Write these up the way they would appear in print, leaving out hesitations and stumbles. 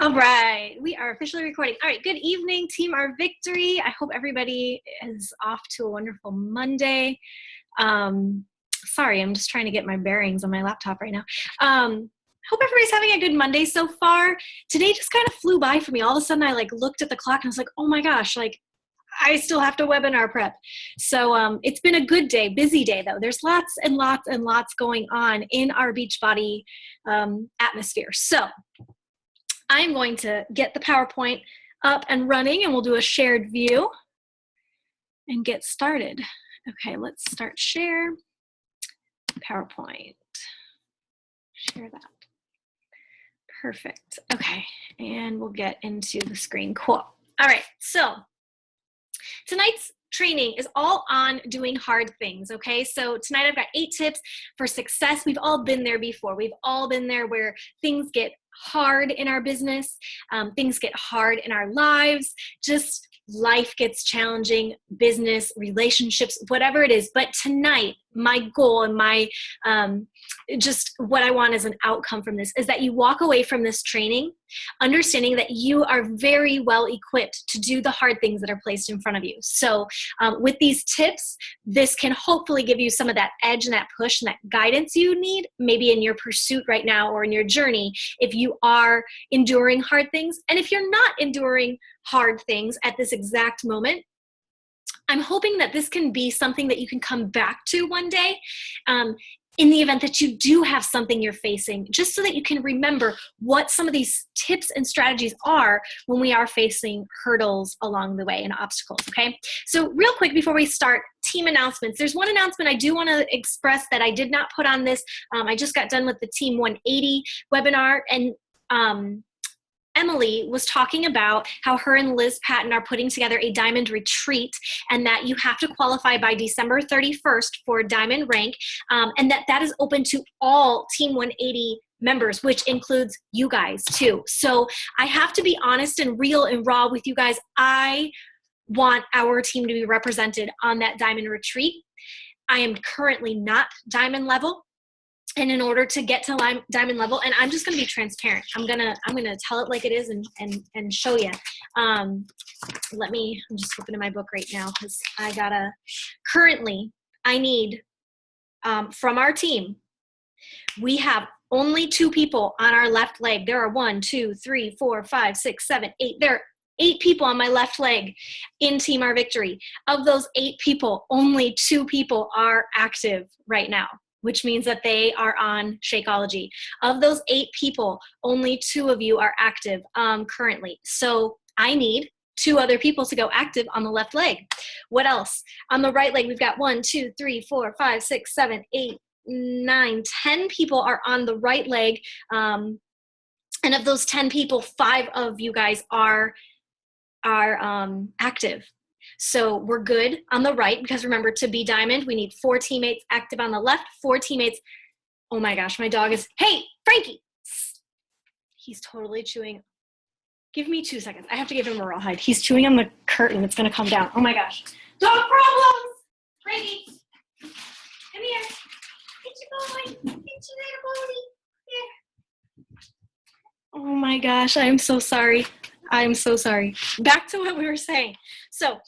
All right, we are officially recording. All right, good evening, Team Our Victory. I hope everybody is off to a wonderful Monday. Sorry, I'm just trying to get my bearings on my laptop right now. Hope everybody's having a good Monday so far. Today just kind of flew by for me. All of a sudden, I looked at the clock and I was like, oh my gosh, I still have to webinar prep. So it's been a good day, busy day though. There's lots and lots and lots going on in our Beachbody atmosphere. So I'm going to get the PowerPoint up and running and we'll do a shared view and get started. Okay, let's start share. PowerPoint. Share that. Perfect. Okay, and we'll get into the screen. Cool. All right, so tonight's training is all on doing hard things, okay? So tonight I've got 8 tips for success. We've all been there before. We've all been there where things get hard in our business, things get hard in our lives, just life gets challenging, business, relationships, whatever it is. But tonight, my goal and my just what I want as an outcome from this is that you walk away from this training understanding that you are very well equipped to do the hard things that are placed in front of you. So with these tips, this can hopefully give you some of that edge and that push and that guidance you need maybe in your pursuit right now or in your journey if you are enduring hard things. And if you're not enduring hard things at this exact moment, I'm hoping that this can be something that you can come back to one day in the event that you do have something you're facing, just so that you can remember what some of these tips and strategies are when we are facing hurdles along the way and obstacles, okay? So real quick before we start, team announcements. There's one announcement I do want to express that I did not put on this. I just got done with the Team 180 webinar, and Emily was talking about how her and Liz Patton are putting together a diamond retreat and that you have to qualify by December 31st for diamond rank, and that is open to all Team 180 members, which includes you guys too. So I have to be honest and real and raw with you guys. I want our team to be represented on that diamond retreat. I am currently not diamond level. And in order to get to diamond level, and I'm just going to be transparent. I'm gonna tell it like it is and show you. I'm just flipping in my book right now because currently I need, from our team, we have only 2 people on our left leg. There are 1, 2, 3, 4, 5, 6, 7, 8. There are 8 people on my left leg in Team Our Victory. Of those 8 people, only 2 people are active right now, which means that they are on Shakeology. Of those 8 people, only 2 of you are active currently. So I need 2 other people to go active on the left leg. What else? On the right leg, we've got 1, 2, 3, 4, 5, 6, 7, 8, 9, 10 people are on the right leg. And of those 10 people, 5 of you guys are active. So we're good on the right because remember, to be diamond, we need 4 teammates active on the left, 4 teammates. Oh my gosh, my dog is, hey, Frankie. He's totally chewing. Give me 2 seconds. I have to give him a rawhide. He's chewing on the curtain. It's going to come down. Oh my gosh. Dog problems. Frankie, come here. Get you going. Get you there, buddy. Here. Oh my gosh, I'm so sorry. I'm so sorry. Back to what we were saying. So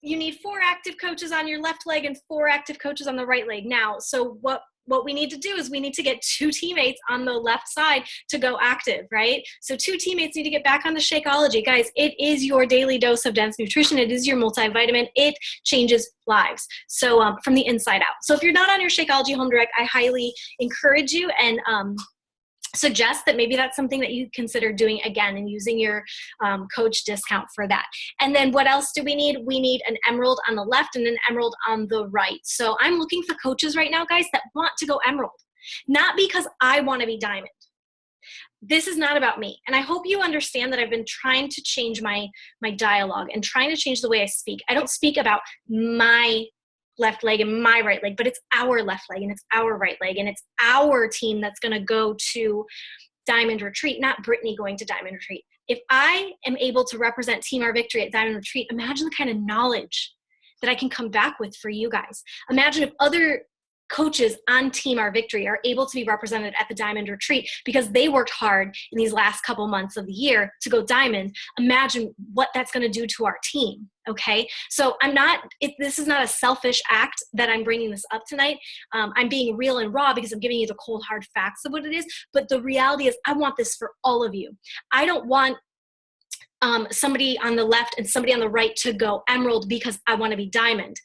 you need 4 active coaches on your left leg and 4 active coaches on the right leg. Now, so what we need to do is we need to get 2 teammates on the left side to go active, right? So 2 teammates need to get back on the Shakeology. Guys, it is your daily dose of dense nutrition. It is your multivitamin. It changes lives. So from the inside out. So if you're not on your Shakeology Home Direct, I highly encourage you and suggest that maybe that's something that you consider doing again and using your coach discount for that. And then what else do we need? We need an emerald on the left and an emerald on the right. So I'm looking for coaches right now, guys, that want to go emerald, not because I want to be diamond. This is not about me. And I hope you understand that I've been trying to change my dialogue and trying to change the way I speak. I don't speak about my left leg and my right leg, but it's our left leg and it's our right leg and it's our team that's going to go to Diamond Retreat, not Brittany going to Diamond Retreat. If I am able to represent Team Our Victory at Diamond Retreat, imagine the kind of knowledge that I can come back with for you guys. Imagine if other coaches on Team Our Victory are able to be represented at the Diamond Retreat because they worked hard in these last couple months of the year to go Diamond. Imagine what that's going to do to our team. Okay. So this is not a selfish act that I'm bringing this up tonight. I'm being real and raw because I'm giving you the cold hard facts of what it is. But the reality is I want this for all of you. I don't want somebody on the left and somebody on the right to go Emerald because I want to be Diamond.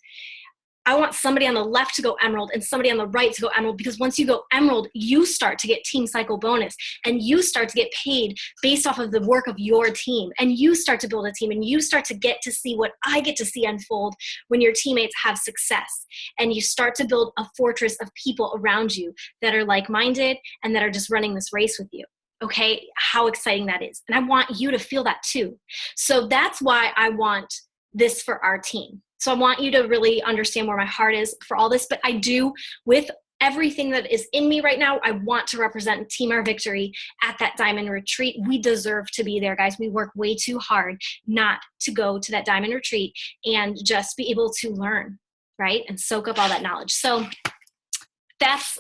I want somebody on the left to go Emerald and somebody on the right to go Emerald, because once you go Emerald, you start to get team cycle bonus and you start to get paid based off of the work of your team, and you start to build a team and you start to get to see what I get to see unfold when your teammates have success, and you start to build a fortress of people around you that are like-minded and that are just running this race with you. Okay, how exciting that is. And I want you to feel that too. So that's why I want this for our team. So I want you to really understand where my heart is for all this, but I do, with everything that is in me right now, I want to represent Team Our Victory at that Diamond Retreat. We deserve to be there, guys. We work way too hard not to go to that Diamond Retreat and just be able to learn, right? And soak up all that knowledge. So that's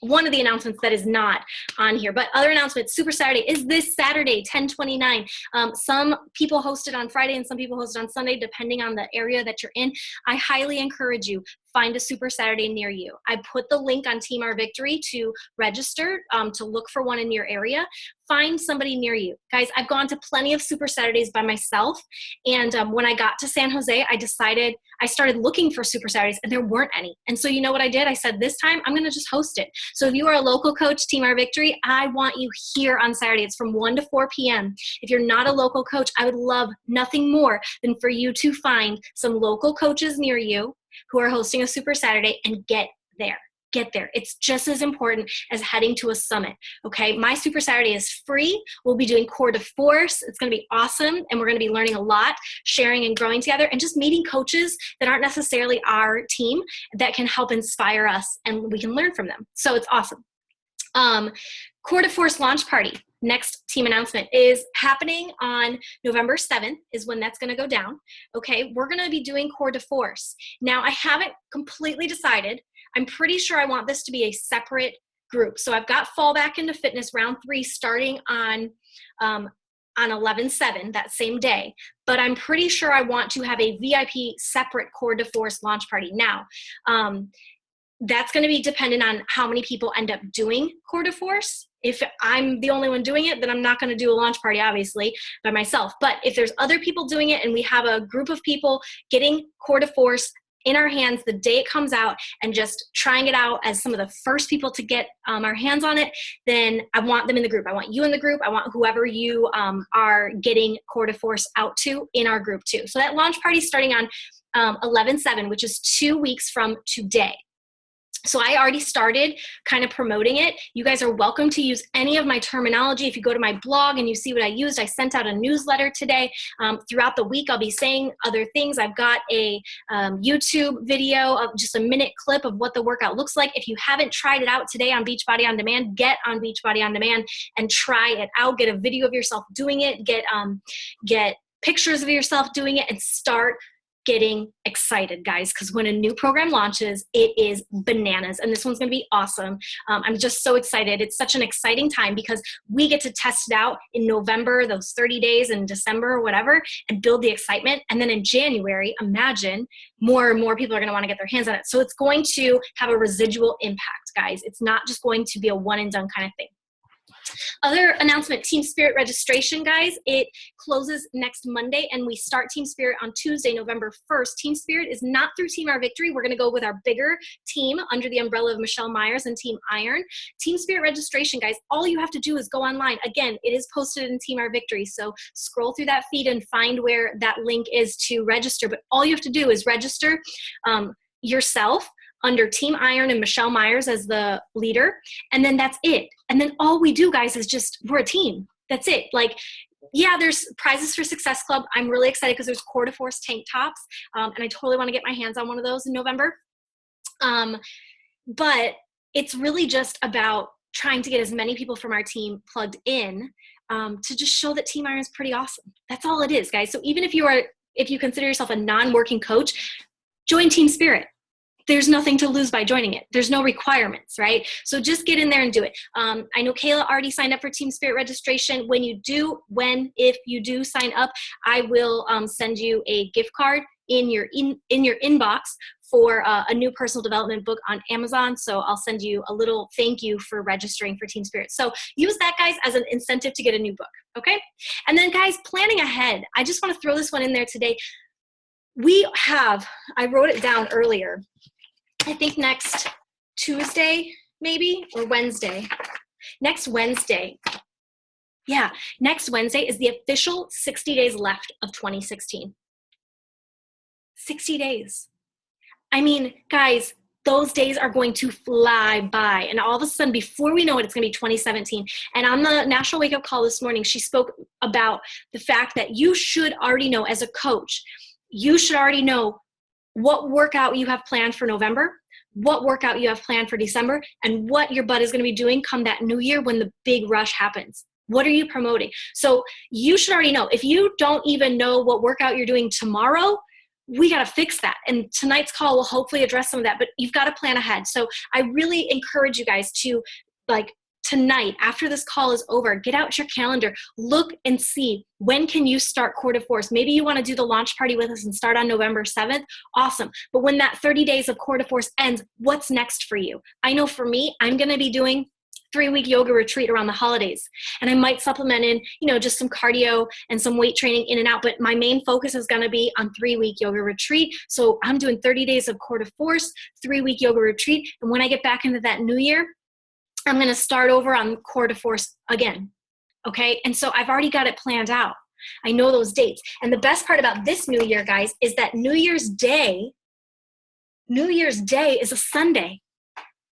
one of the announcements that is not on here. But other announcements, Super Saturday is this Saturday, 10/29. Some people host it on Friday and some people host it on Sunday, depending on the area that you're in. I highly encourage you, find a Super Saturday near you. I put the link on Team Our Victory to register, to look for one in your area. Find somebody near you. Guys, I've gone to plenty of Super Saturdays by myself. And when I got to San Jose, I started looking for Super Saturdays and there weren't any. And so you know what I did? I said, this time I'm going to just host it. So if you are a local coach, Team Our Victory, I want you here on Saturday. It's from 1 to 4 p.m. If you're not a local coach, I would love nothing more than for you to find some local coaches near you who are hosting a Super Saturday and get there. Get there. It's just as important as heading to a summit. Okay. My Super Saturday is free. We'll be doing core to force. It's going to be awesome. And we're going to be learning a lot, sharing and growing together, and just meeting coaches that aren't necessarily our team that can help inspire us and we can learn from them. So it's awesome. Core to Force launch party. Next team announcement is happening on November 7th is when that's going to go down. Okay. We're going to be doing Core to Force. Now I haven't completely decided. I'm pretty sure I want this to be a separate group. So I've got Fall Back into Fitness round 3 starting on 11/7 that same day, but I'm pretty sure I want to have a VIP separate Core to Force launch party. Now, that's going to be dependent on how many people end up doing Core to Force. If I'm the only one doing it, then I'm not going to do a launch party, obviously, by myself. But if there's other people doing it and we have a group of people getting Core to Force in our hands the day it comes out and just trying it out as some of the first people to get our hands on it, then I want them in the group. I want you in the group. I want whoever you are getting Core to Force out to in our group too. So that launch party is starting on 11/7, which is 2 weeks from today. So I already started kind of promoting it. You guys are welcome to use any of my terminology. If you go to my blog and you see what I used, I sent out a newsletter today. Throughout the week, I'll be saying other things. I've got a YouTube video of just a minute clip of what the workout looks like. If you haven't tried it out today on Beachbody On Demand, get on Beachbody On Demand and try it out. Get a video of yourself doing it. Get pictures of yourself doing it and start getting excited, guys, because when a new program launches, it is bananas, and this one's going to be awesome. I'm just so excited. It's such an exciting time because we get to test it out in November, those 30 days, in December or whatever, and build the excitement. And then in January, imagine more and more people are going to want to get their hands on it. So it's going to have a residual impact, guys. It's not just going to be a one and done kind of thing. Other announcement, Team Spirit registration, guys. It closes next Monday and we start Team Spirit on Tuesday, November 1st. Team Spirit is not through Team Our Victory. We're going to go with our bigger team under the umbrella of Michelle Myers and Team Iron. Team Spirit registration, guys, all you have to do is go online. Again, it is posted in Team Our Victory. So scroll through that feed and find where that link is to register. But all you have to do is register yourself under Team Iron and Michelle Myers as the leader. And then that's it. And then all we do, guys, is just, we're a team. That's it. Like, yeah, there's prizes for Success Club. I'm really excited because there's Core to Force tank tops. And I totally want to get my hands on one of those in November. But it's really just about trying to get as many people from our team plugged in to just show that Team Iron is pretty awesome. That's all it is, guys. So even if you consider yourself a non-working coach, join Team Spirit. there's nothing to lose by joining it. There's no requirements, right? So just get in there and do it. I know Kayla already signed up for Team Spirit registration. If you do sign up, I will send you a gift card in your inbox for a new personal development book on Amazon. So I'll send you a little thank you for registering for Team Spirit. So use that, guys, as an incentive to get a new book, okay? And then, guys, planning ahead. I just want to throw this one in there today. I wrote it down earlier, I think next Tuesday, maybe, or Wednesday. Next Wednesday. Yeah, next Wednesday is the official 60 days left of 2016. 60 days. I mean, guys, those days are going to fly by. And all of a sudden, before we know it, it's going to be 2017. And on the National Wake Up Call this morning, she spoke about the fact that you should already know, as a coach, you should already know what workout you have planned for November, what workout you have planned for December, and what your butt is going to be doing come that new year when the big rush happens. What are you promoting? So you should already know. If you don't even know what workout you're doing tomorrow, we got to fix that. And tonight's call will hopefully address some of that, but you've got to plan ahead. So I really encourage you guys to, like, tonight, after this call is over, get out your calendar, look and see when can you start Core de Force. Maybe you want to do the launch party with us and start on November 7th. Awesome. But when that 30 days of Core de Force ends, what's next for you? I know for me, I'm going to be doing 3-week yoga retreat around the holidays. And I might supplement in, just some cardio and some weight training in and out, but my main focus is going to be on 3-week yoga retreat. So I'm doing 30 days of Core de Force, 3-week yoga retreat. And when I get back into that new year, I'm going to start over on Core de Force again. Okay. And so I've already got it planned out. I know those dates. And the best part about this new year, guys, is that New Year's Day is a Sunday.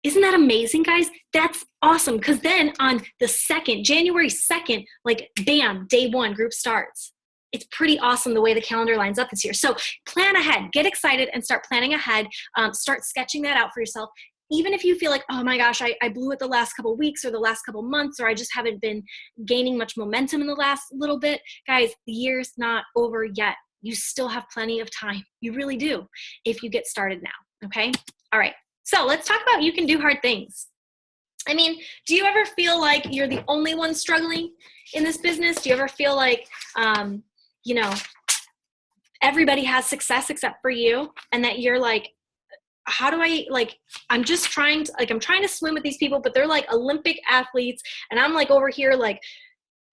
Isn't that amazing, guys? That's awesome. Because then on the 2nd, January 2nd, like bam, day one, group starts. It's pretty awesome the way the calendar lines up this year. So plan ahead, get excited and start planning ahead. Start sketching that out for yourself. Even if you feel like, oh my gosh, I blew it the last couple of weeks or the last couple of months, or I just haven't been gaining much momentum in the last little bit. Guys, the year's not over yet. You still have plenty of time. You really do if you get started now, okay? All right, so let's talk about you can do hard things. I mean, do you ever feel like you're the only one struggling in this business? Do you ever feel like, everybody has success except for you, and that you're like, how do I'm trying to swim with these people, but they're like Olympic athletes. And I'm like over here, like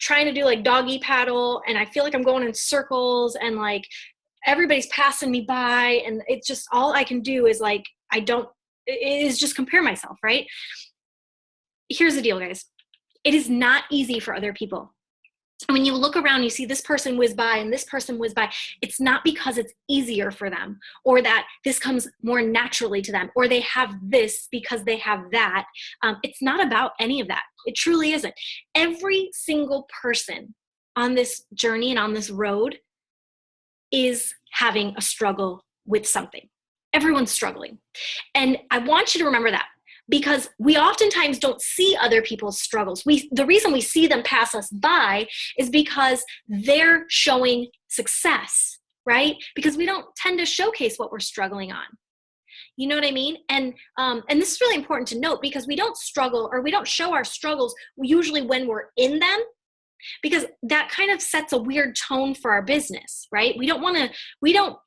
trying to do like doggy paddle. And I feel like I'm going in circles and like everybody's passing me by. And it's just, all I can do is just compare myself, right? Here's the deal, guys. It is not easy for other people. When you look around, you see this person whiz by and this person whiz by. It's not because it's easier for them or that this comes more naturally to them or they have this because they have that. It's not about any of that. It truly isn't. Every single person on this journey and on this road is having a struggle with something. Everyone's struggling. And I want you to remember that. Because we oftentimes don't see other people's struggles. The reason we see them pass us by is because they're showing success, right? Because we don't tend to showcase what we're struggling on. You know what I mean? And this is really important to note, because we don't struggle or we don't show our struggles usually when we're in them, because that kind of sets a weird tone for our business, right? We don't,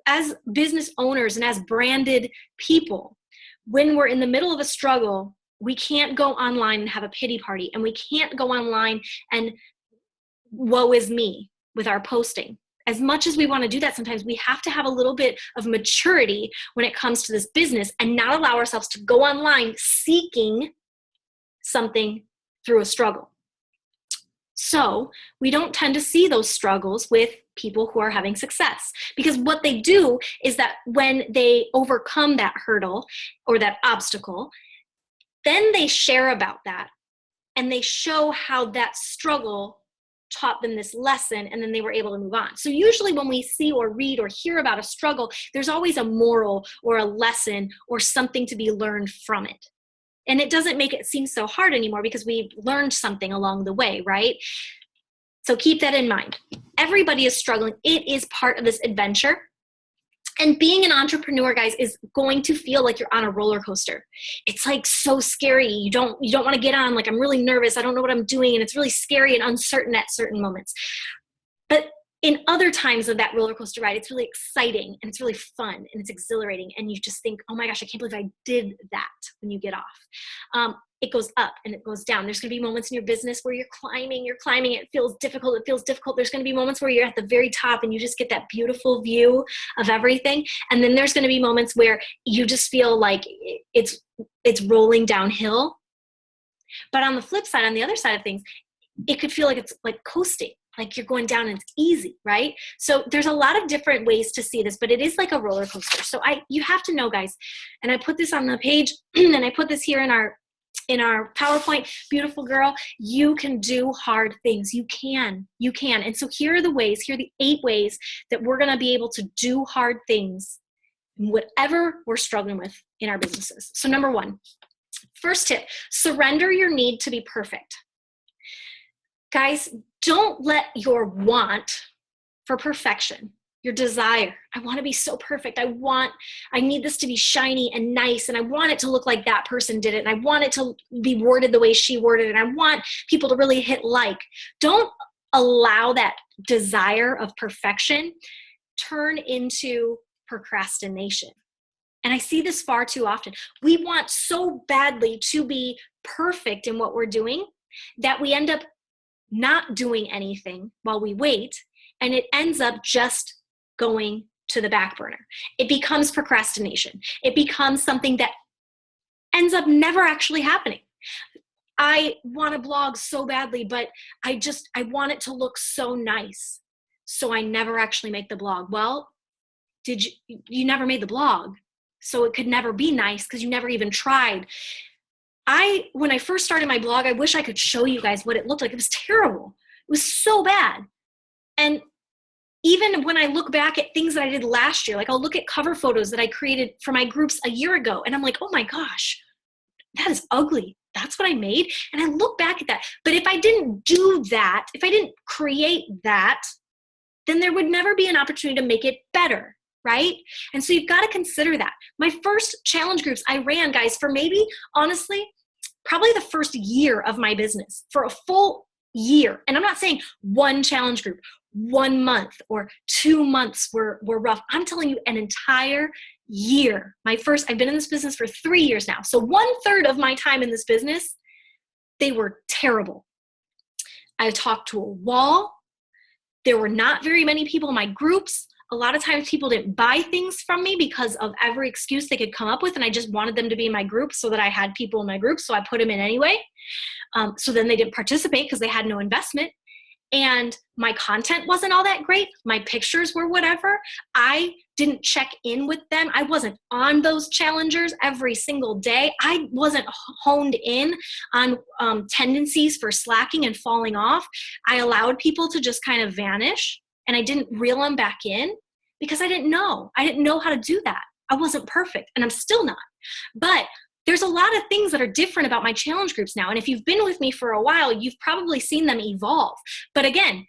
as business owners and as branded people, when we're in the middle of a struggle, we can't go online and have a pity party, and we can't go online and woe is me with our posting. As much as we want to do that, sometimes we have to have a little bit of maturity when it comes to this business and not allow ourselves to go online seeking something through a struggle. So we don't tend to see those struggles with people who are having success, because what they do is that when they overcome that hurdle or that obstacle, then they share about that and they show how that struggle taught them this lesson, and then they were able to move on. So usually when we see or read or hear about a struggle, there's always a moral or a lesson or something to be learned from it. And it doesn't make it seem so hard anymore because we've learned something along the way, right? So keep that in mind. Everybody is struggling. It is part of this adventure. And being an entrepreneur, guys, is going to feel like you're on a roller coaster. It's like so scary. You don't want to get on. Like, I'm really nervous. I don't know what I'm doing. And it's really scary and uncertain at certain moments. But in other times of that roller coaster ride, it's really exciting and it's really fun and it's exhilarating. And you just think, oh my gosh, I can't believe I did that when you get off. It goes up and it goes down. There's going to be moments in your business where you're climbing, it feels difficult. There's going to be moments where you're at the very top and you just get that beautiful view of everything. And then there's going to be moments where you just feel like it's rolling downhill. But on the flip side, on the other side of things, it could feel like it's like coasting, like you're going down and it's easy, right? So there's a lot of different ways to see this, but it is like a roller coaster. So you have to know, guys, and I put this on the page and I put this here in our PowerPoint, beautiful girl, you can do hard things. You can. And so here are the 8 ways that we're going to be able to do hard things, whatever we're struggling with in our businesses. So number 1, first tip, surrender your need to be perfect. Guys, don't let your want for perfection, your desire, I want to be so perfect. I need this to be shiny and nice, and I want it to look like that person did it, and I want it to be worded the way she worded it, and I want people to really hit like. Don't allow that desire of perfection turn into procrastination. And I see this far too often. We want so badly to be perfect in what we're doing that we end up not doing anything while we wait, and it ends up just going to the back burner. It becomes procrastination. It becomes something that ends up never actually happening. I want to blog so badly, but I want it to look so nice. So I never actually make the blog. Well, you never made the blog. So it could never be nice because you never even tried. When I first started my blog, I wish I could show you guys what it looked like. It was terrible. It was so bad. And even when I look back at things that I did last year, like I'll look at cover photos that I created for my groups a year ago, and I'm like, oh my gosh, that is ugly. That's what I made. And I look back at that. But if I didn't do that, if I didn't create that, then there would never be an opportunity to make it better, right? And so you've got to consider that. My first challenge groups I ran, guys, for maybe, honestly, probably the first year of my business, for a full year. And I'm not saying one challenge group, 1 month or 2 months were rough. I'm telling you, an entire year. I've been in this business for 3 years now. So 1/3 of my time in this business, they were terrible. I talked to a wall. There were not very many people in my groups. A lot of times people didn't buy things from me because of every excuse they could come up with, and I just wanted them to be in my group so that I had people in my group, so I put them in anyway. So then they didn't participate because they had no investment. And my content wasn't all that great. My pictures were whatever. I didn't check in with them. I wasn't on those challengers every single day. I wasn't honed in on tendencies for slacking and falling off. I allowed people to just kind of vanish, and I didn't reel them back in because I didn't know. I didn't know how to do that. I wasn't perfect, and I'm still not. But there's a lot of things that are different about my challenge groups now. And if you've been with me for a while, you've probably seen them evolve. But again,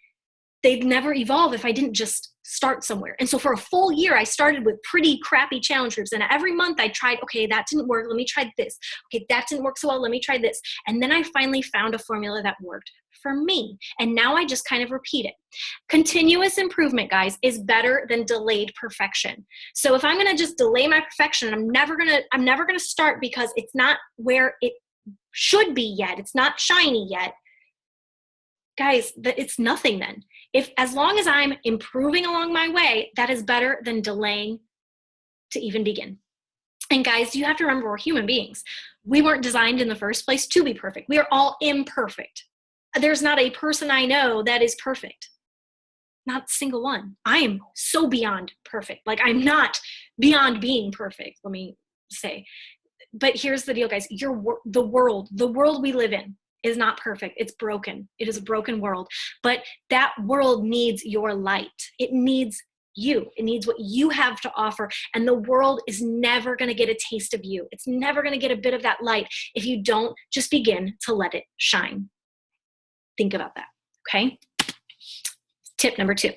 they'd never evolve if I didn't just start somewhere. And so for a full year, I started with pretty crappy challenge groups. And every month I tried, okay, that didn't work. Let me try this. Okay, that didn't work so well. Let me try this. And then I finally found a formula that worked for me. And now I just kind of repeat it. Continuous improvement, guys, is better than delayed perfection. So if I'm going to just delay my perfection, I'm never going to start because it's not where it should be yet. It's not shiny yet. Guys, it's nothing then. As long as I'm improving along my way, that is better than delaying to even begin. And guys, you have to remember, we're human beings. We weren't designed in the first place to be perfect. We are all imperfect. There's not a person I know that is perfect. Not a single one. I am so beyond perfect. Like, I'm not beyond being perfect, let me say. But here's the deal, guys. The world we live in is not perfect. It's broken. It is a broken world. But that world needs your light. It needs you. It needs what you have to offer. And the world is never going to get a taste of you. It's never going to get a bit of that light if you don't just begin to let it shine. Think about that, okay? Tip number 2.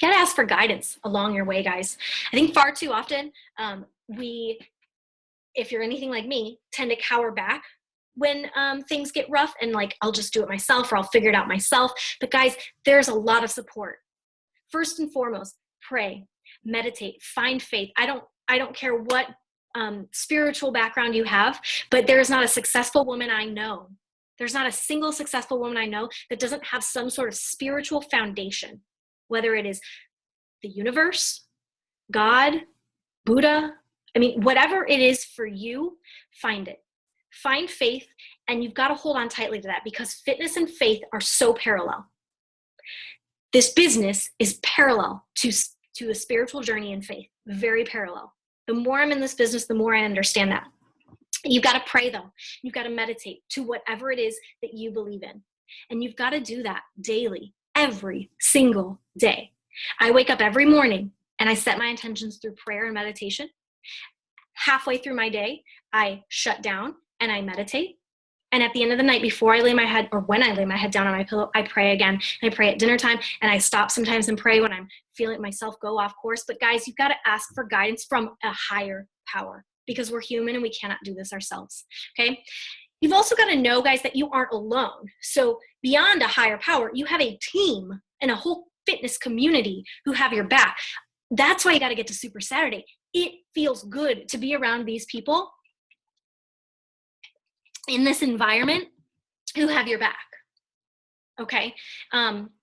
You gotta ask for guidance along your way, guys. I think far too often if you're anything like me, tend to cower back when things get rough and like, I'll just do it myself or I'll figure it out myself. But guys, there's a lot of support. First and foremost, pray, meditate, find faith. I don't care what spiritual background you have, but there is not a successful woman I know. There's not a single successful woman I know that doesn't have some sort of spiritual foundation, whether it is the universe, God, Buddha. I mean, whatever it is for you, find it. Find faith, and you've got to hold on tightly to that because fitness and faith are so parallel. This business is parallel to a spiritual journey and faith, very parallel. The more I'm in this business, the more I understand that. You've got to pray, though. You've got to meditate to whatever it is that you believe in. And you've got to do that daily, every single day. I wake up every morning, and I set my intentions through prayer and meditation. Halfway through my day, I shut down and I meditate. And at the end of the night, before I lay my head, or when I lay my head down on my pillow, I pray again. And I pray at dinner time, and I stop sometimes and pray when I'm feeling myself go off course. But guys, you've got to ask for guidance from a higher power because we're human and we cannot do this ourselves, okay? You've also got to know, guys, that you aren't alone. So beyond a higher power, you have a team and a whole fitness community who have your back. That's why you got to get to Super Saturday. It feels good to be around these people in this environment who have your back, okay?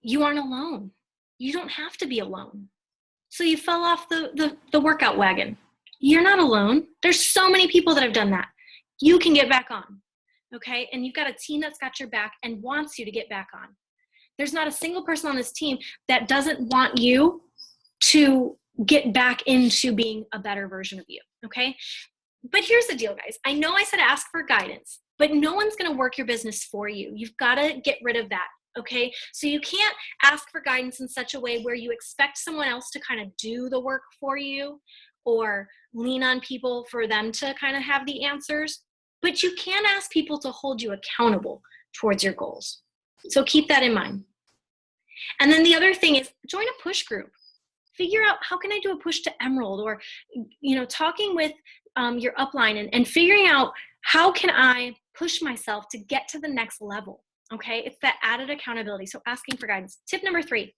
You aren't alone. You don't have to be alone. So you fell off the workout wagon. You're not alone. There's so many people that have done that. You can get back on, okay? And you've got a team that's got your back and wants you to get back on. There's not a single person on this team that doesn't want you to get back into being a better version of you, okay? But here's the deal, guys. I know I said ask for guidance, but no one's going to work your business for you. You've got to get rid of that, okay? So you can't ask for guidance in such a way where you expect someone else to kind of do the work for you or lean on people for them to kind of have the answers, but you can ask people to hold you accountable towards your goals. So keep that in mind. And then the other thing is join a push group. Figure out how can I do a push to Emerald, or, you know, talking with your upline and figuring out how can I push myself to get to the next level, okay? It's that added accountability, so asking for guidance. Tip number 3,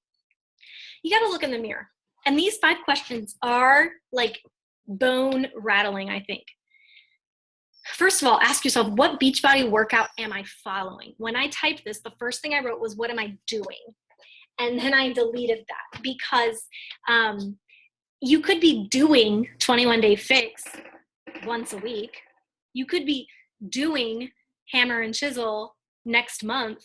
you got to look in the mirror. And these 5 questions are like bone rattling, I think. First of all, ask yourself, what Beachbody workout am I following? When I typed this, the first thing I wrote was, what am I doing? And then I deleted that because you could be doing 21 Day Fix once a week. You could be doing Hammer and Chisel next month.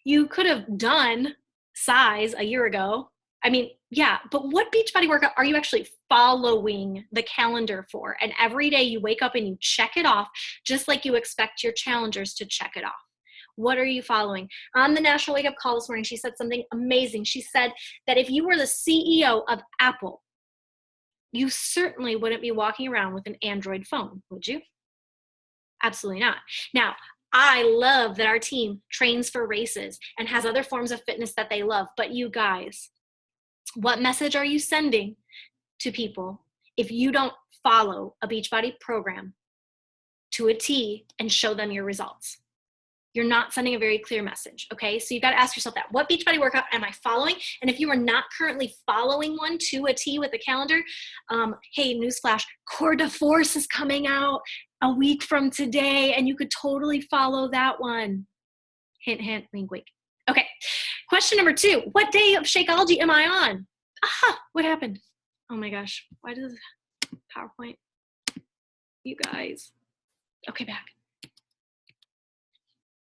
You could have done Size a year ago. I mean, yeah, but what Beachbody workout are you actually following the calendar for? And every day you wake up and you check it off, just like you expect your challengers to check it off. What are you following? On the National Wake Up Call this morning, she said something amazing. She said that if you were the CEO of Apple, you certainly wouldn't be walking around with an Android phone, would you? Absolutely not. Now, I love that our team trains for races and has other forms of fitness that they love. But you guys, what message are you sending to people if you don't follow a Beachbody program to a T and show them your results? You're not sending a very clear message, okay? So you've got to ask yourself that. What Beachbody workout am I following? And if you are not currently following one to a T with a calendar, hey, newsflash, Core de Force is coming out a week from today, and you could totally follow that one. Hint, hint, wink, wink. Okay, question number 2. What day of Shakeology am I on? Aha, what happened? Oh my gosh, why does PowerPoint? You guys. Okay, back.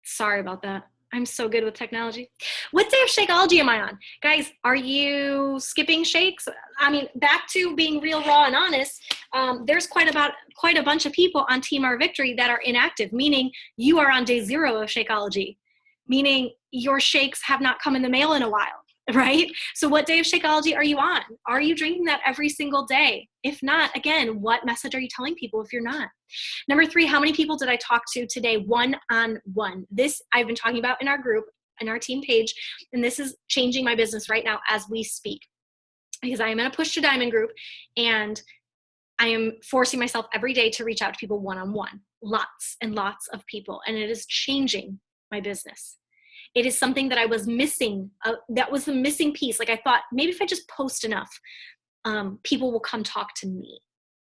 Sorry about that. I'm so good with technology. What day of Shakeology am I on? Guys, are you skipping shakes? I mean, back to being real, raw, and honest, there's quite a bunch of people on Team Our Victory that are inactive, meaning you are on day 0 of Shakeology, meaning your shakes have not come in the mail in a while, right? So what day of Shakeology are you on? Are you drinking that every single day? If not, again, what message are you telling people if you're not? Number 3, how many people did I talk to today one-on-one? This I've been talking about in our group, in our team page, and this is changing my business right now as we speak. because I am in a push to diamond group, and I am forcing myself every day to reach out to people one-on-one, lots and lots of people, and it is changing my business. It is something that I was missing. That was the missing piece. Like I thought, maybe if I just post enough, people will come talk to me,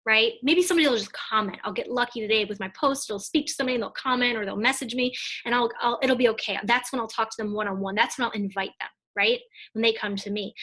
right? Maybe somebody will just comment. I'll get lucky today with my post. It'll speak to somebody and they'll comment or they'll message me, and it'll be okay. That's when I'll talk to them one-on-one. That's when I'll invite them, right? When they come to me.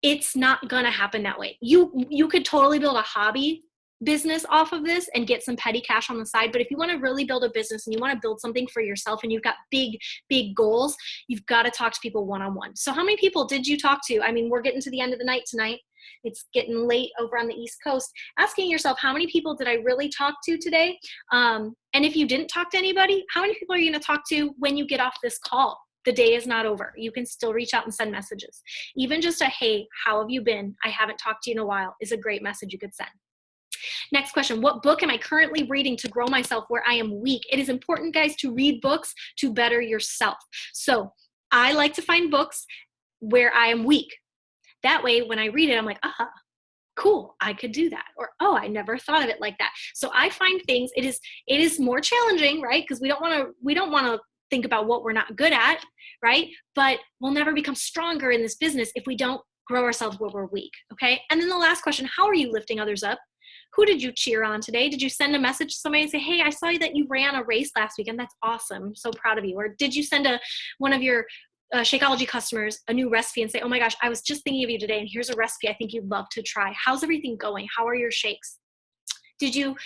It's not gonna happen that way. You could totally build a hobby business off of this and get some petty cash on the side. But if you want to really build a business and you want to build something for yourself and you've got big, big goals, you've got to talk to people one-on-one. So how many people did you talk to? I mean, we're getting to the end of the night tonight. It's getting late over on the East Coast. Asking yourself, how many people did I really talk to today? And if you didn't talk to anybody, how many people are you going to talk to when you get off this call? The day is not over. You can still reach out and send messages. Even just a, hey, how have you been? I haven't talked to you in a while is a great message you could send. Next question, what book am I currently reading to grow myself where I am weak? It is important, guys, to read books to better yourself. So I like to find books where I am weak. That way, when I read it, I'm like, cool, I could do that. Or, oh, I never thought of it like that. So I find things, it is more challenging, right? Because we don't want to think about what we're not good at, right? But we'll never become stronger in this business if we don't grow ourselves where we're weak, okay? And then the last question, how are you lifting others up? Who did you cheer on today? Did you send a message to somebody and say, hey, I saw that you ran a race last weekend. That's awesome. I'm so proud of you. Or did you send one of your Shakeology customers a new recipe and say, oh my gosh, I was just thinking of you today and here's a recipe I think you'd love to try. How's everything going? How are your shakes? Did you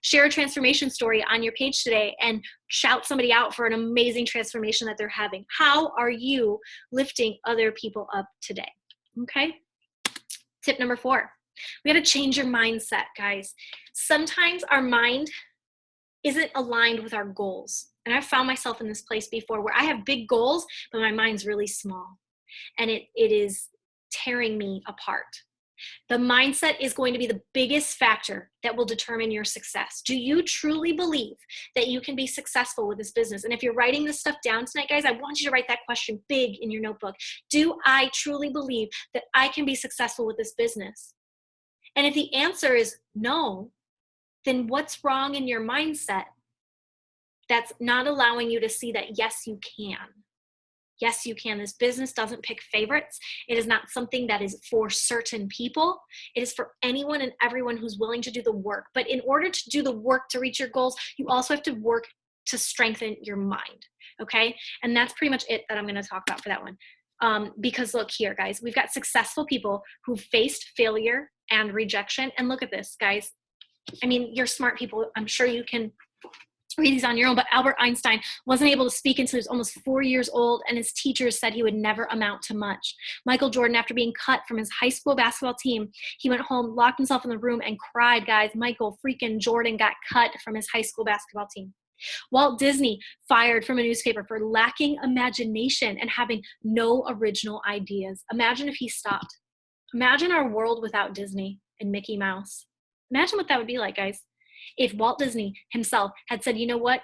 share a transformation story on your page today and shout somebody out for an amazing transformation that they're having? How are you lifting other people up today? Okay. Tip number 4. We got to change your mindset, guys. Sometimes our mind isn't aligned with our goals. And I've found myself in this place before where I have big goals, but my mind's really small. And it is tearing me apart. The mindset is going to be the biggest factor that will determine your success. Do you truly believe that you can be successful with this business? And if you're writing this stuff down tonight, guys, I want you to write that question big in your notebook. Do I truly believe that I can be successful with this business? And if the answer is no, then what's wrong in your mindset that's not allowing you to see that, yes, you can? Yes, you can. This business doesn't pick favorites. It is not something that is for certain people. It is for anyone and everyone who's willing to do the work. But in order to do the work to reach your goals, you also have to work to strengthen your mind, okay? And that's pretty much it that I'm going to talk about for that one. Because look here, guys, we've got successful people who faced failure and rejection. And look at this, guys. I mean, you're smart people. I'm sure you can read these on your own, but Albert Einstein wasn't able to speak until he was almost 4 years old, and his teachers said he would never amount to much. Michael Jordan, after being cut from his high school basketball team, he went home, locked himself in the room, and cried, guys. Michael freaking Jordan got cut from his high school basketball team. Walt Disney fired from a newspaper for lacking imagination and having no original ideas. Imagine if he stopped. Imagine our world without Disney and Mickey Mouse. Imagine what that would be like, guys. If Walt Disney himself had said, you know what?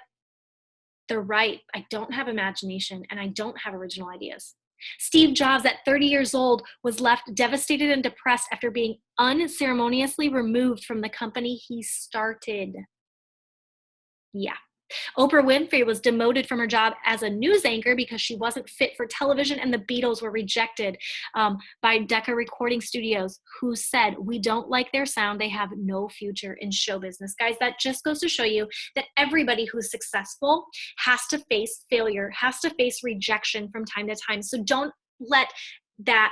They're right. I don't have imagination and I don't have original ideas. Steve Jobs, at 30 years old, was left devastated and depressed after being unceremoniously removed from the company he started. Yeah. Oprah Winfrey was demoted from her job as a news anchor because she wasn't fit for television, and the Beatles were rejected by Decca Recording Studios, who said, we don't like their sound. They have no future in show business. Guys, that just goes to show you that everybody who's successful has to face failure, has to face rejection from time to time. So don't let that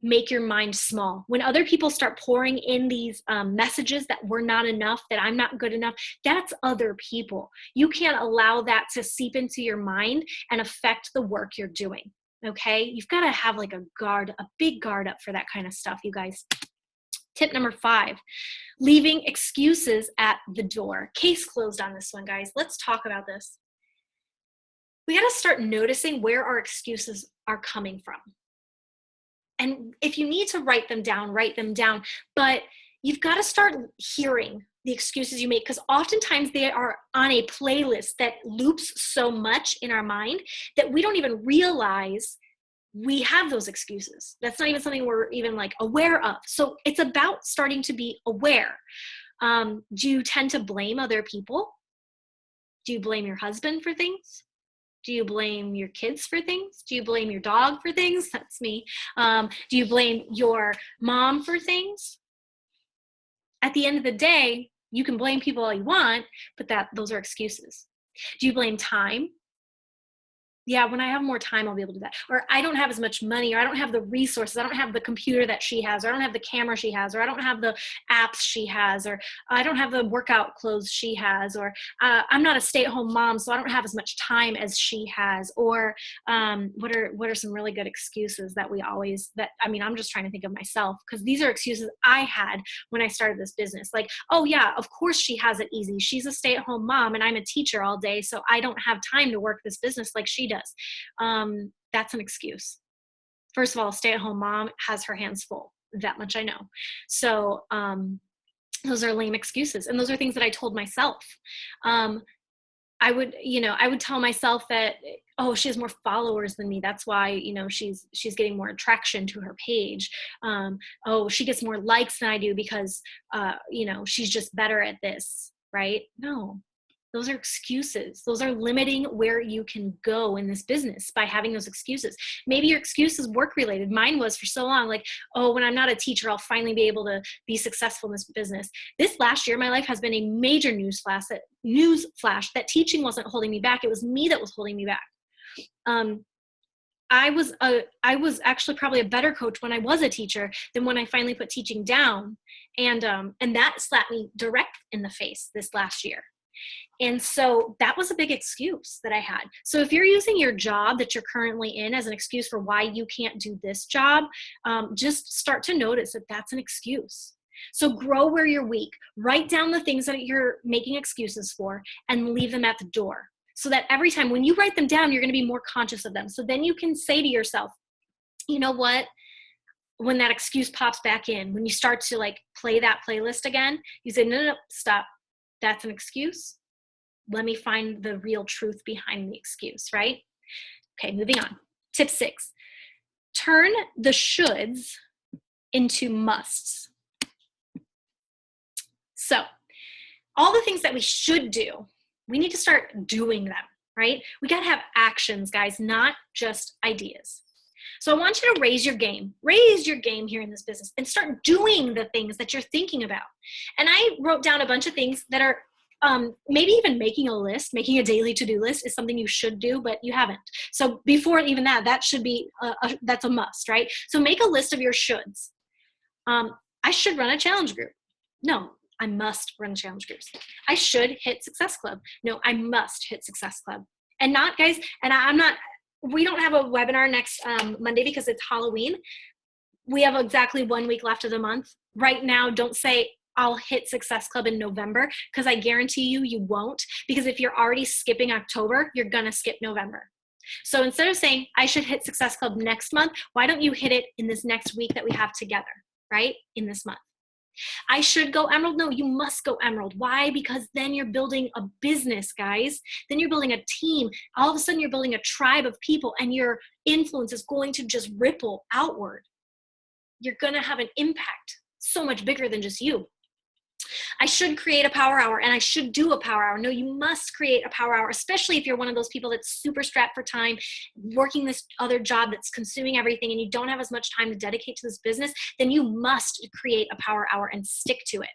make your mind small. When other people start pouring in these messages that we're not enough, that I'm not good enough, that's other people. You can't allow that to seep into your mind and affect the work you're doing, okay? You've got to have like a big guard up for that kind of stuff, you guys. Tip number 5, leaving excuses at the door. Case closed on this one, guys. Let's talk about this. We got to start noticing where our excuses are coming from. And if you need to write them down, but you've got to start hearing the excuses you make, because oftentimes they are on a playlist that loops so much in our mind that we don't even realize we have those excuses. That's not even something we're even like aware of. So it's about starting to be aware. Do you tend to blame other people? Do you blame your husband for things? Do you blame your kids for things? Do you blame your dog for things? That's me. Do you blame your mom for things? At the end of the day, you can blame people all you want, but those are excuses. Do you blame time? Yeah, when I have more time, I'll be able to do that. Or I don't have as much money, or I don't have the resources. I don't have the computer that she has, or I don't have the camera she has, or I don't have the apps she has, or I don't have the workout clothes she has, or I'm not a stay-at-home mom, so I don't have as much time as she has. Or what are some really good excuses that I'm just trying to think of myself, because these are excuses I had when I started this business. Like, oh yeah, of course she has it easy. She's a stay-at-home mom and I'm a teacher all day, so I don't have time to work this business like she does. That's an excuse. First of all, a stay-at-home mom has her hands full. That much I know. So those are lame excuses. And those are things that I told myself. I would tell myself that, oh, she has more followers than me. That's why, she's getting more attraction to her page. Oh, she gets more likes than I do because, she's just better at this, right? No. Those are excuses. Those are limiting where you can go in this business by having those excuses. Maybe your excuse is work related. Mine was for so long, like, oh, when I'm not a teacher, I'll finally be able to be successful in this business. This last year, my life has been a major news flash that teaching wasn't holding me back. It was me that was holding me back. I was actually probably a better coach when I was a teacher than when I finally put teaching down. And that slapped me direct in the face this last year. And so that was a big excuse that I had. So if you're using your job that you're currently in as an excuse for why you can't do this job, just start to notice that that's an excuse. So grow where you're weak. Write down the things that you're making excuses for and leave them at the door. So that every time when you write them down, you're going to be more conscious of them. So then you can say to yourself, you know what? When that excuse pops back in, when you start to like play that playlist again, you say, no, stop. That's an excuse. Let me find the real truth behind the excuse, right? Okay, moving on. Tip 6, turn the shoulds into musts. So all the things that we should do, we need to start doing them, right? We got to have actions, guys, not just ideas. So I want you to raise your game here in this business and start doing the things that you're thinking about. And I wrote down a bunch of things that are maybe even making a daily to-do list is something you should do, but you haven't. So before even that should be, that's a must, right? So make a list of your shoulds. I should run a challenge group. No, I must run challenge groups. I should hit Success Club. No, I must hit Success Club. And not, guys, and we don't have a webinar next Monday because it's Halloween. We have exactly 1 week left of the month. Right now, don't say, I'll hit Success Club in November, because I guarantee you won't. Because if you're already skipping October, you're going to skip November. So instead of saying, I should hit Success Club next month, why don't you hit it in this next week that we have together, right? In this month. I should go Emerald. No, you must go Emerald. Why? Because then you're building a business, guys. Then you're building a team. All of a sudden, you're building a tribe of people, and your influence is going to just ripple outward. You're going to have an impact so much bigger than just you. I should create a power hour, and I should do a power hour. No, you must create a power hour, especially if you're one of those people that's super strapped for time, working this other job that's consuming everything, and you don't have as much time to dedicate to this business. Then you must create a power hour and stick to it.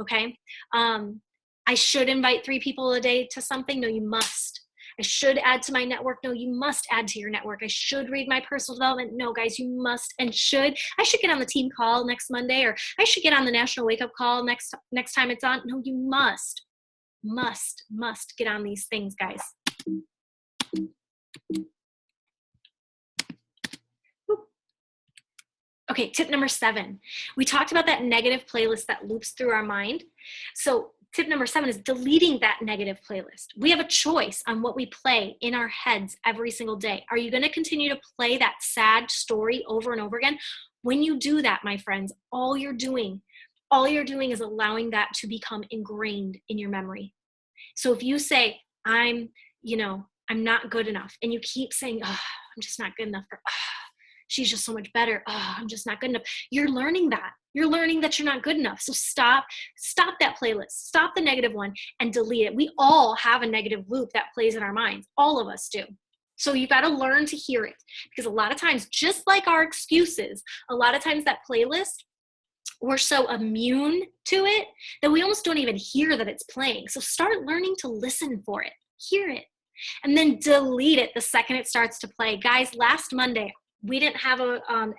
Okay. I should invite 3 people a day to something. No, you must. I should add to my network. No, you must add to your network. I should read my personal development. No, guys, you must and should. I should get on the team call next Monday, or I should get on the national wake up call next time it's on. No, you must get on these things, guys. Okay, tip number 7. We talked about that negative playlist that loops through our mind. So tip number 7 is deleting that negative playlist. We have a choice on what we play in our heads every single day. Are you going to continue to play that sad story over and over again? When you do that, my friends, all you're doing is allowing that to become ingrained in your memory. So if you say, I'm not good enough, and you keep saying, oh, I'm just not good enough for, she's just so much better. Oh, I'm just not good enough. You're learning that. You're learning that you're not good enough. So stop that playlist, stop the negative one and delete it. We all have a negative loop that plays in our minds. All of us do. So you've got to learn to hear it, because a lot of times, just like our excuses, a lot of times that playlist, we're so immune to it that we almost don't even hear that it's playing. So start learning to listen for it, hear it, and then delete it the second it starts to play. Guys, last Monday, we didn't have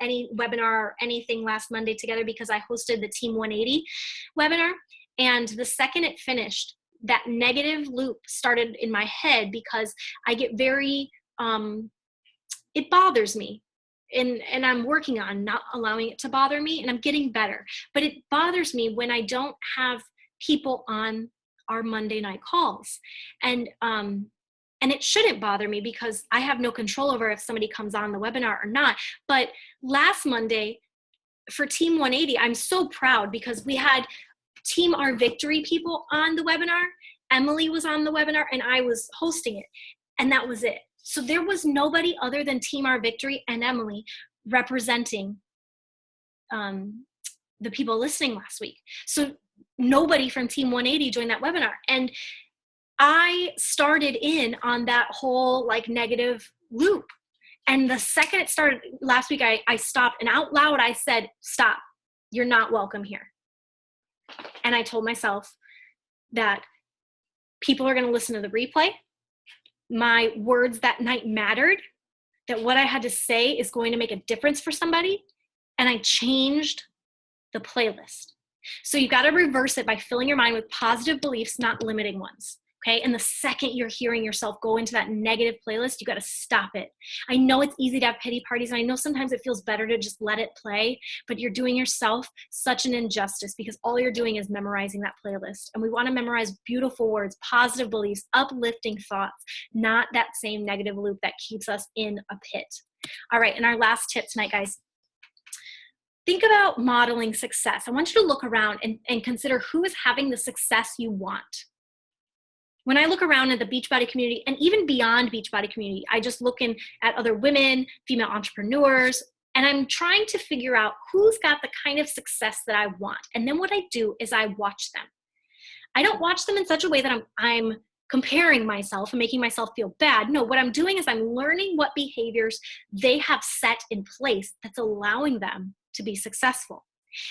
any webinar or anything last Monday together because I hosted the Team 180 webinar. And the second it finished, that negative loop started in my head because I get very, it bothers me. And I'm working on not allowing it to bother me, and I'm getting better. But it bothers me when I don't have people on our Monday night calls. And it shouldn't bother me because I have no control over if somebody comes on the webinar or not. But last Monday for Team 180, I'm so proud because we had Team Our Victory people on the webinar. Emily was on the webinar and I was hosting it. And that was it. So there was nobody other than Team Our Victory and Emily representing the people listening last week. So nobody from Team 180 joined that webinar. And I started in on that whole like negative loop. And the second it started last week, I stopped, and out loud I said, stop, you're not welcome here. And I told myself that people are going to listen to the replay. My words that night mattered, that what I had to say is going to make a difference for somebody. And I changed the playlist. So you've got to reverse it by filling your mind with positive beliefs, not limiting ones. Okay. And the second you're hearing yourself go into that negative playlist, you got to stop it. I know it's easy to have pity parties. And I know sometimes it feels better to just let it play, but you're doing yourself such an injustice because all you're doing is memorizing that playlist. And we want to memorize beautiful words, positive beliefs, uplifting thoughts, not that same negative loop that keeps us in a pit. All right. And our last tip tonight, guys, think about modeling success. I want you to look around and consider who is having the success you want. When I look around at the Beachbody community and even beyond Beachbody community, I just looking at other women, female entrepreneurs, and I'm trying to figure out who's got the kind of success that I want. And then what I do is I watch them. I don't watch them in such a way that I'm comparing myself and making myself feel bad. No, what I'm doing is I'm learning what behaviors they have set in place that's allowing them to be successful.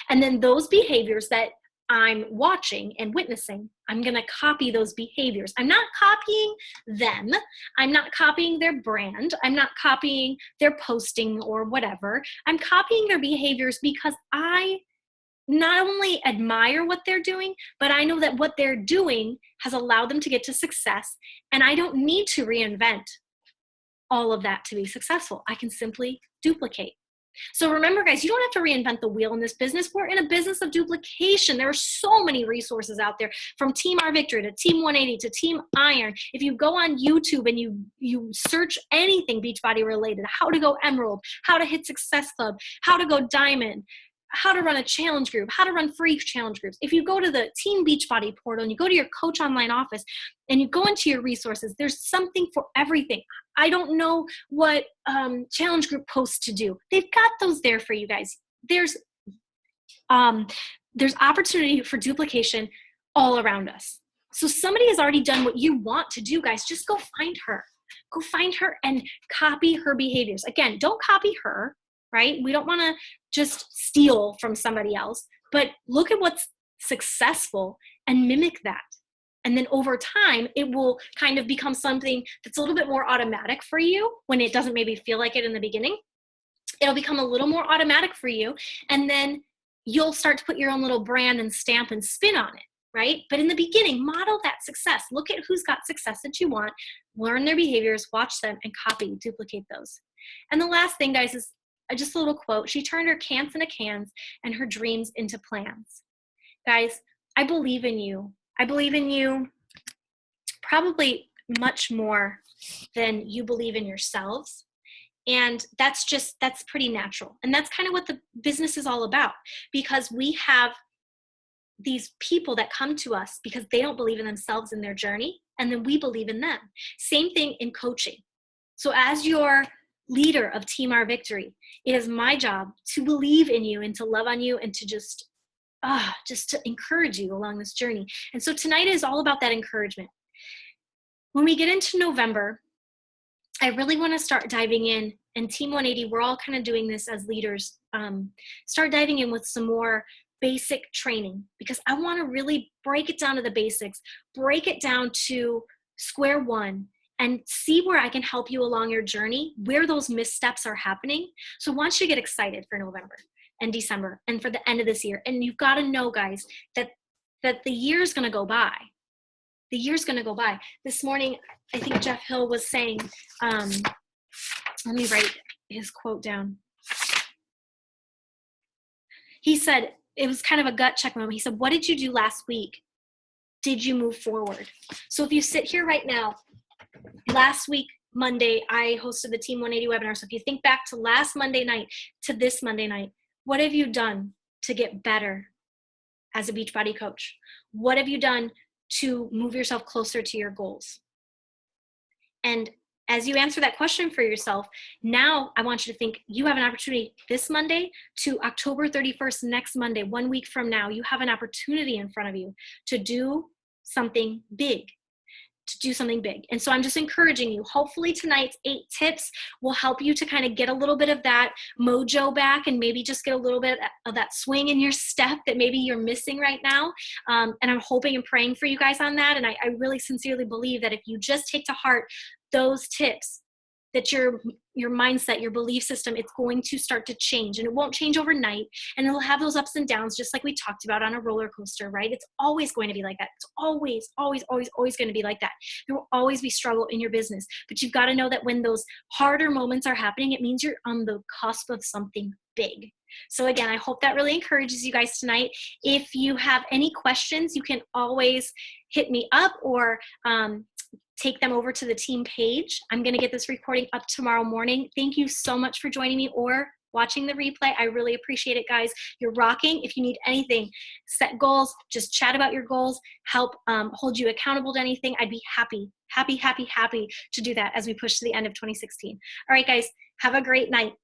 And then those behaviors that I'm watching and witnessing, I'm going to copy those behaviors. I'm not copying them. I'm not copying their brand. I'm not copying their posting or whatever. I'm copying their behaviors because I not only admire what they're doing, but I know that what they're doing has allowed them to get to success. And I don't need to reinvent all of that to be successful. I can simply duplicate. So remember, guys, you don't have to reinvent the wheel in this business. We're in a business of duplication. There are so many resources out there, from Team Our Victory to Team 180 to Team Iron. If you go on YouTube and you search anything Beachbody related, how to go Emerald, how to hit Success Club, how to go Diamond, how to run a challenge group, how to run free challenge groups. If you go to the Team Beachbody portal and you go to your coach online office and you go into your resources, there's something for everything. I don't know what challenge group posts to do. They've got those there for you guys. There's opportunity for duplication all around us. So somebody has already done what you want to do, guys. Just go find her. Go find her and copy her behaviors. Again, don't copy her, right? We don't want to just steal from somebody else, but look at what's successful and mimic that. And then over time, it will kind of become something that's a little bit more automatic for you when it doesn't maybe feel like it in the beginning. It'll become a little more automatic for you. And then you'll start to put your own little brand and stamp and spin on it, right? But in the beginning, model that success. Look at who's got success that you want, learn their behaviors, watch them, and copy, duplicate those. And the last thing, guys, is just a little quote. She turned her cans into cans and her dreams into plans. Guys, I believe in you. I believe in you probably much more than you believe in yourselves. And that's pretty natural. And that's kind of what the business is all about, because we have these people that come to us because they don't believe in themselves in their journey. And then we believe in them. Same thing in coaching. So as you're leader of Team Our Victory. It is my job to believe in you and to love on you and to just to encourage you along this journey. And so tonight is all about that encouragement. When we get into November, I really want to start diving in, and Team 180, we're all kind of doing this as leaders, start diving in with some more basic training, because I want to really break it down to the basics, break it down to square one, and see where I can help you along your journey, where those missteps are happening. So I want you to get excited for November and December and for the end of this year. And you've got to know, guys, that the year is going to go by. The year's going to go by. This morning, I think Jeff Hill was saying, let me write his quote down. He said, it was kind of a gut check moment. He said, what did you do last week? Did you move forward? So if you sit here right now, last week, Monday, I hosted the Team 180 webinar. So if you think back to last Monday night to this Monday night, what have you done to get better as a Beachbody coach? What have you done to move yourself closer to your goals? And as you answer that question for yourself, now I want you to think you have an opportunity this Monday to October 31st, next Monday, 1 week from now, you have an opportunity in front of you to do something big. And so I'm just encouraging you. Hopefully tonight's 8 tips will help you to kind of get a little bit of that mojo back and maybe just get a little bit of that swing in your step that maybe you're missing right now. And I'm hoping and praying for you guys on that. And I really sincerely believe that if you just take to heart those tips, that your mindset, your belief system, it's going to start to change, and it won't change overnight, and it'll have those ups and downs just like we talked about on a roller coaster, right? It's always going to be like that. It's always going to be like that. There will always be struggle in your business, but you've got to know that when those harder moments are happening, it means you're on the cusp of something big. So again, I hope that really encourages you guys tonight. If you have any questions, you can always hit me up or take them over to the team page. I'm going to get this recording up tomorrow morning. Thank you so much for joining me or watching the replay. I really appreciate it, guys. You're rocking. If you need anything, set goals, just chat about your goals, help hold you accountable to anything, I'd be happy to do that as we push to the end of 2016. All right, guys, have a great night.